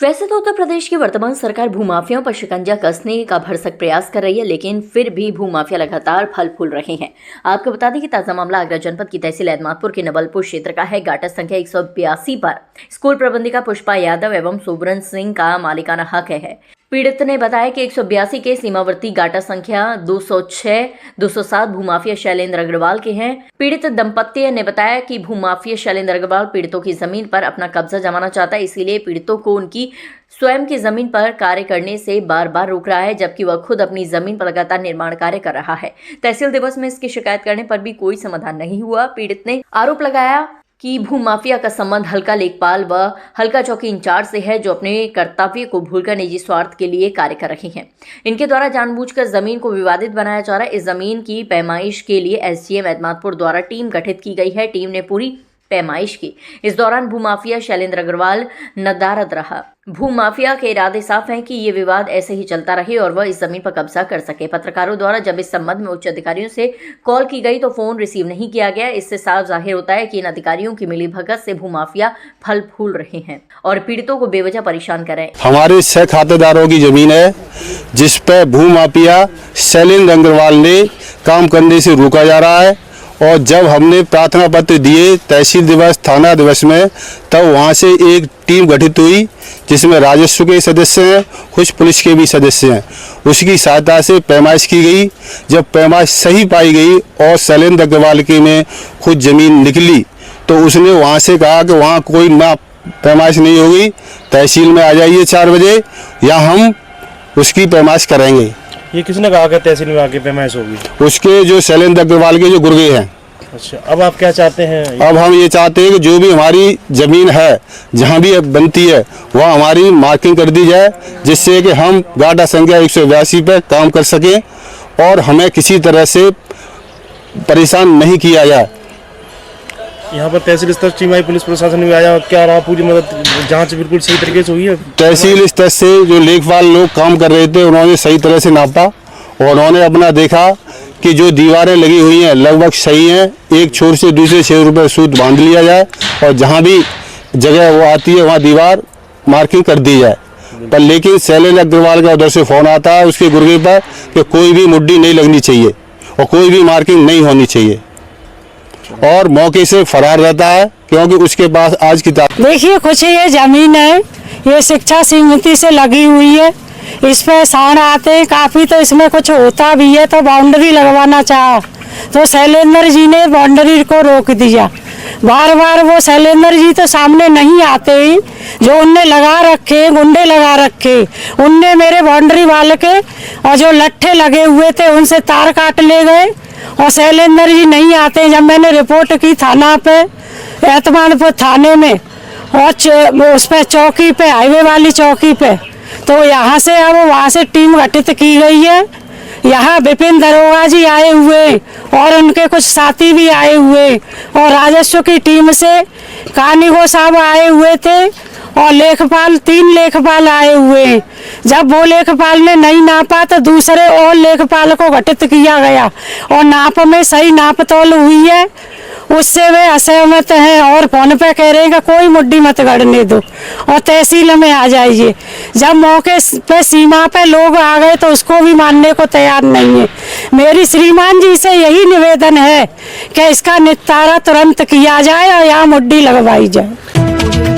वैसे तो उत्तर प्रदेश की वर्तमान सरकार भूमाफियाओं पर शिकंजा कसने का भरसक प्रयास कर रही है, लेकिन फिर भी भूमाफिया लगातार फल फूल रहे हैं। आपको बता दें कि ताजा मामला आगरा जनपद की तहसील एतमादपुर के नवलपुर क्षेत्र का है। गाटा संख्या 182 पर स्कूल प्रबंधिका पुष्पा यादव एवं सुब्रन सिंह का मालिकाना हक है। पीड़ित ने बताया कि 182 के सीमावर्ती गाटा संख्या 206, 207 भूमाफिया शैलेंद्र अग्रवाल के हैं। पीड़ित दंपत्ति ने बताया कि भूमाफिया शैलेंद्र अग्रवाल पीड़ितों की जमीन पर अपना कब्जा जमाना चाहता है, इसीलिए पीड़ितों को उनकी स्वयं की जमीन पर कार्य करने से बार बार रोक रहा है, जबकि वह खुद अपनी जमीन पर लगातार निर्माण कार्य कर रहा है। तहसील दिवस में इसकी शिकायत करने पर भी कोई समाधान नहीं हुआ। पीड़ित ने आरोप लगाया कि भूमाफिया का संबंध हल्का लेखपाल व हल्का चौकी इंचार्ज से है, जो अपने कर्तव्य को भूलकर निजी स्वार्थ के लिए कार्य कर रहे हैं। इनके द्वारा जानबूझकर जमीन को विवादित बनाया जा रहा है। इस जमीन की पैमाइश के लिए एसडीएम एतमादपुर द्वारा टीम गठित की गई है। टीम ने पूरी पैमाइश की। इस दौरान भूमाफिया शैलेंद्र अग्रवाल नदारद रहा। भूमाफिया के इरादे साफ हैं कि ये विवाद ऐसे ही चलता रहे और वह इस जमीन पर कब्जा कर सके। पत्रकारों द्वारा जब इस संबंध में उच्च अधिकारियों से कॉल की गई तो फोन रिसीव नहीं किया गया। इससे साफ जाहिर होता है कि इन अधिकारियों की मिलीभगत से भूमाफिया फल फूल रहे हैं और पीड़ितों को बेवजह परेशान कर रहे हैं। हमारे 6 खातेदारों की जमीन है, जिस पर भूमाफिया शैलेंद्र अग्रवाल ने काम करने से रोका जा रहा है। और जब हमने प्रार्थना पत्र दिए तहसील दिवस, थाना दिवस में, तब वहाँ से एक टीम गठित हुई, जिसमें राजस्व के सदस्य हैं, कुछ पुलिस के भी सदस्य हैं। उसकी सहायता से पैमाइश की गई। जब पैमाइश सही पाई गई और शैलेंद्र अग्रवाल के में खुद ज़मीन निकली, तो उसने वहाँ से कहा कि वहाँ कोई ना पैमाइश नहीं होगी, तहसील में आ जाइए 4 बजे, या हम उसकी पैमाइश करेंगे। ये किसने कहा कि तहसील में आके पैमाइश होगी? उसके जो शैलेंद्र अग्रवाल के जो गुर्गे हैं। अच्छा, अब आप क्या चाहते हैं? अब हम ये चाहते हैं कि जो भी हमारी ज़मीन है, जहाँ भी अब बनती है, वह हमारी मार्किंग कर दी जाए, जिससे कि हम गाटा संख्या 182 पे काम कर सकें और हमें किसी तरह से परेशान नहीं किया जाए। यहाँ पर तहसील स्तर टीम आई, पुलिस प्रशासन भी आया, क्या रहा? पूरी मदद, जांच बिल्कुल सही तरीके से हुई है? तहसील स्तर से जो लेखपाल लोग काम कर रहे थे, उन्होंने सही तरह से नापा और उन्होंने अपना देखा कि जो दीवारें लगी हुई हैं लगभग सही हैं। एक छोर से दूसरे छोर पर सूत बांध लिया जाए और जहाँ भी जगह वो आती है वहाँ दीवार मार्किंग कर दी जाए। पर लेकिन शैलेंद्र अग्रवाल का उधर से फ़ोन आता है उसके गुर्गे पर कि कोई भी मुड्डी नहीं लगनी चाहिए और कोई भी मार्किंग नहीं होनी चाहिए, और मौके से फरार रहता है, क्योंकि उसके पास आज किताब। देखिए, कुछ ये जमीन है, ये शिक्षा समिति से लगी हुई है, इस पे सांड आते हैं काफ़ी, तो इसमें कुछ होता भी है। तो बाउंड्री लगवाना चाहा तो शैलेंद्र जी ने बाउंड्री को रोक दिया। बार बार वो शैलेंद्र जी तो सामने नहीं आते ही, जो उनने लगा रखे, गुंडे लगा रखे, उनने मेरे बाउंड्री वाल के और जो लट्ठे लगे हुए थे उनसे तार काट ले गए और शैलेंद्र जी नहीं आते। जब मैंने रिपोर्ट की थाना पे, एतमादपुर थाने में, और उस पे चौकी पे, हाईवे वाली चौकी पे, तो यहाँ से अब वहाँ से टीम गठित की गई है। यहाँ विपिन दरोगा जी आए हुए और उनके कुछ साथी भी आए हुए और राजस्व की टीम से कानिगो साहब आए हुए थे और लेखपाल, 3 लेखपाल आए हुए। जब वो लेखपाल ने नहीं नापा तो दूसरे और लेखपाल को गठित किया गया और नाप में सही नाप तोल हुई है, उससे वे असहमत हैं और फोन पे कह रहे हैं कि कोई मुड्डी मत गड़ने दो और तहसील में आ जाइए। जब मौके पे सीमा पे लोग आ गए तो उसको भी मानने को तैयार नहीं है। मेरी श्रीमान जी से यही निवेदन है कि इसका निपटारा तुरंत किया जाए और यहाँ मुड्डी लगवाई जाए।